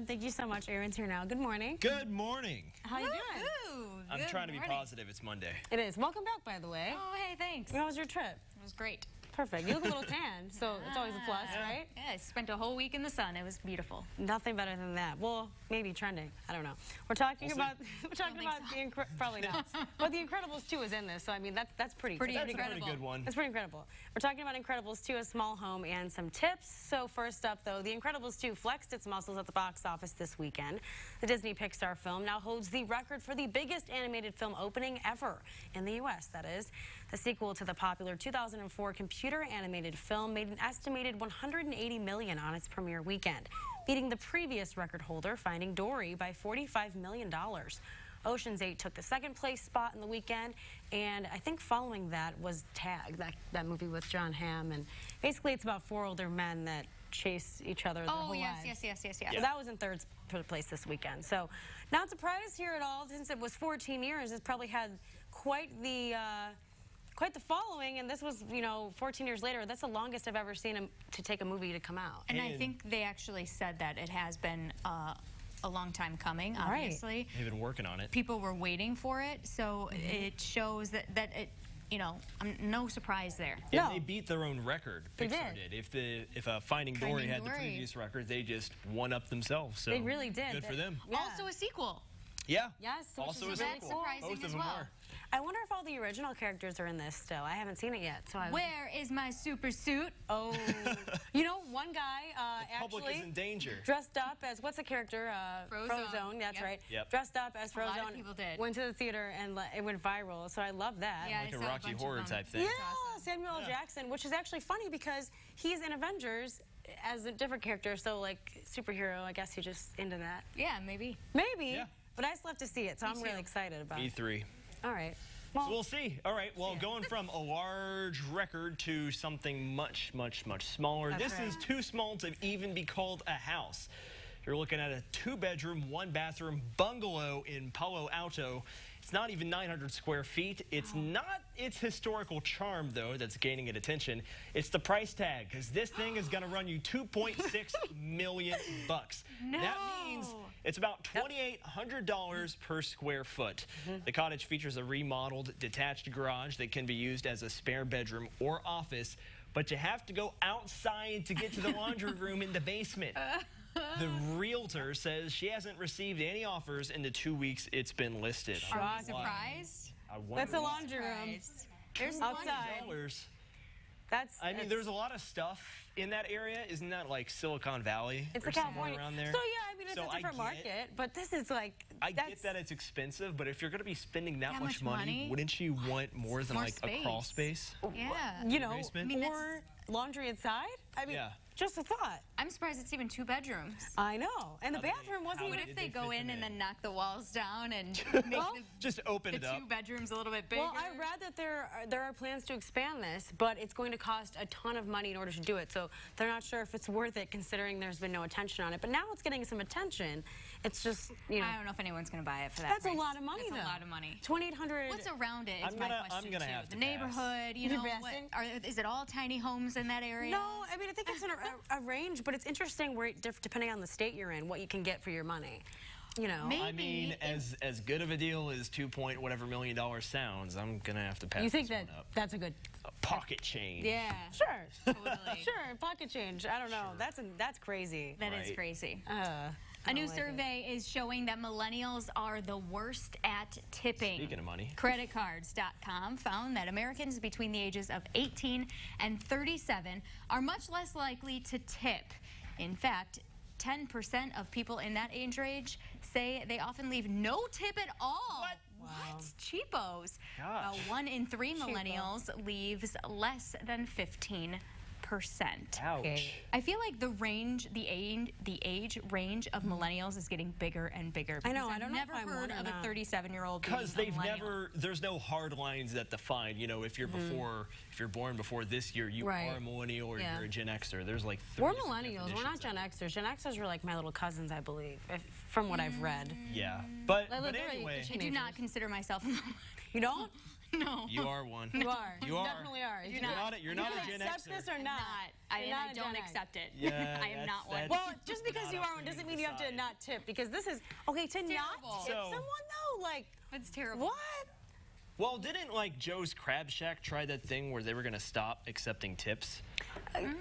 Thank you so much. Aaron's here now. Good morning. Good morning. How you doing? I'm trying to be positive. It's Monday. It is. Welcome back, by the way. Oh, hey, thanks. How was your trip? It was great. Perfect. You look a little tan, so it's always a plus, right? Yeah, I spent a whole week in the sun. It was beautiful. Nothing better than that. Well, maybe trending. I don't know. We're talking about probably not. But The Incredibles 2 is in this, so I mean that's pretty incredible. Pretty good one. That's pretty incredible. We're talking about Incredibles 2, a small home, and some tips. So first up, though, The Incredibles 2 flexed its muscles at the box office this weekend. The Disney Pixar film now holds the record for the biggest animated film opening ever in the U.S., that is. The sequel to the popular 2004 computer-animated film made an estimated $180 million on its premiere weekend, beating the previous record holder, Finding Dory, by $45 million. Ocean's 8 took the second-place spot in the weekend, and I think following that was Tag, that movie with John Hamm, and basically it's about four older men that chase each other their whole lives. Yes. So that was in third place this weekend. So not surprised here at all, since it was 14 years. It's probably had quite the following, and this was, 14 years later. That's the longest I've ever seen him to take a movie to come out. And I think they actually said that it has been a long time coming, obviously. Right. They've been working on it. People were waiting for it, so it shows that it, no surprise there. And they beat their own record. They Pixar did. If Finding Dory had the previous record, they just won up themselves. So they really did. Good for them. Yeah. Also a sequel. Yeah. Yes. Also a that's sequel. surprising Both as of them well. are. I wonder if all the original characters are in this still. I haven't seen it yet. So Where is my super suit? Oh. One guy Public actually is in danger. dressed up as, what's the character? Frozone. That's right. Yep. Dressed up as Frozone. A lot of people did. Went to the theater and it went viral. So I love that. Yeah, Like I a saw Rocky bunch Horror of them. type thing. Yeah, Awesome. Samuel L. Jackson, which is actually funny because he's in Avengers as a different character. So like superhero, I guess he's just into that. Yeah, maybe. Maybe. Yeah. But I still have to see it, so I'm really excited about it. E3. All right. So we'll see. All right. Well, going from a large record to something much, much, much smaller. That's This is too small to even be called a house. You're looking at a 2-bedroom, 1-bathroom bungalow in Palo Alto. It's not even 900 square feet. It's not its historical charm, though, that's gaining it attention. It's the price tag, because this thing is going to run you $2.6 million. No. That means it's about $2,800 per square foot. The cottage features a remodeled detached garage that can be used as a spare bedroom or office, but you have to go outside to get to the laundry room in the basement. The realtor says she hasn't received any offers in the 2 weeks it's been listed. Are you surprised? That's a laundry room. There's outside. I mean, there's a lot of stuff in that area. Isn't that like Silicon Valley? It's or the California around there? So yeah, I mean it's a different market, but this is like. I get that it's expensive, but if you're going to be spending that much money, wouldn't you want more than like a crawl space? Yeah. Basement? More laundry inside. I mean, just a thought. I'm surprised it's even 2 bedrooms. I know, and the bathroom wasn't even. What if they go in and then knock the walls down and make just open the it up? 2 bedrooms a little bit bigger? Well, I read that there are plans to expand this, but it's going to cost a ton of money in order to do it. So they're not sure if it's worth it, considering there's been no attention on it. But now it's getting some attention. It's just, I don't know if anyone's going to buy it for that. That's a lot of money, though. That's a lot of money. 2,800. What's around it? Is my question I'm gonna have the to neighborhood. Is it all tiny homes in that area? No, I mean I think it's in a range, but it's interesting where depending on the state you're in, what you can get for your money. Maybe. I mean, as good of a deal as $2 million sounds, I'm gonna have to pass. You think this one up. that's a good pocket change? Yeah, sure, totally. Sure, pocket change. I don't know. That's crazy. That is crazy. A new survey is showing that millennials are the worst at tipping. Speaking of money. Creditcards.com found that Americans between the ages of 18 and 37 are much less likely to tip. In fact, 10% of people in that age range say they often leave no tip at all. What? Cheapos. Gosh. 1 in 3 millennials leaves less than 15%. Ouch. I feel like the age range of millennials is getting bigger and bigger. I know. I I've don't know never if I'm heard of a 37-year-old because there's no hard lines that define. If you're if you're born before this year, you are a millennial or you're a Gen Xer. There's like we're millennials. We're not Gen Xers. Gen Xers are like my little cousins, I believe, from what I've read. Yeah, but anyway, I do not consider myself a millennial. You don't? No. You are one. You are. You are. Definitely are. Do You're not. You're not a Gen accept Xer. this or not? I You're not a don't Gen X. accept it. Yeah, I am not one. that's- Well, just because not you up are for one you doesn't to mean you have to decide. not tip, because this is, okay, to not terrible. tip So- someone though, like, It's terrible. what? Well, didn't like Joe's Crab Shack try that thing where they were going to stop accepting tips? I don't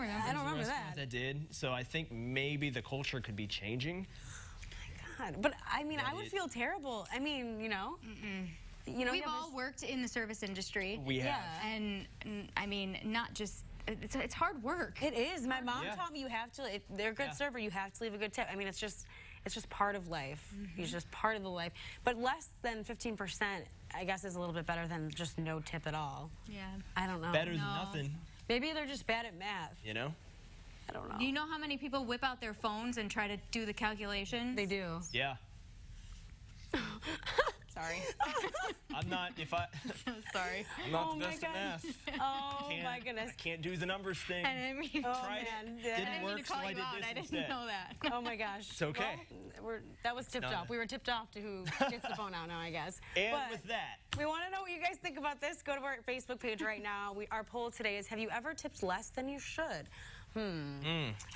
remember. I don't remember Restaurant that. did. So I think maybe the culture could be changing. God, but I mean, I would it- feel terrible. I mean, you know, you We've have all this- worked in the service industry. We have. Yeah. And I mean, not just, it's hard work. It is. My mom Yeah. taught me you have to, if they're a good Yeah. server, you have to leave a good tip. I mean, it's just part of life. It's just part of the life. But less than 15%, I guess, is a little bit better than just no tip at all. Yeah. I don't know. Better than No. nothing, Maybe they're just bad at math. you know? I don't know. Do you know how many people whip out their phones and try to do the calculations? They do. Yeah. Sorry. I'm not, if I, Sorry. I'm not Oh the my best at God. math. Oh Can't- my goodness. I can't do the numbers thing. And I mean, Oh Tried it. man. Didn't I didn't work, mean to so call I you did out. this I didn't instead. know that. Oh my gosh. It's okay. Well, that was tipped not off. a- We were tipped off to who gets the phone out now, I guess. And But with that, we want to know what you guys think about this. Go to our Facebook page right now. Our poll today is, have you ever tipped less than you should?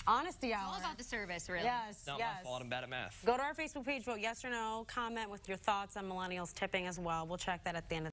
Honesty It's hour. all about the service, really. Yes, it's not yes. my fault, I'm bad at math. Go to our Facebook page, vote yes or no, comment with your thoughts on millennials tipping as well. We'll check that at the end of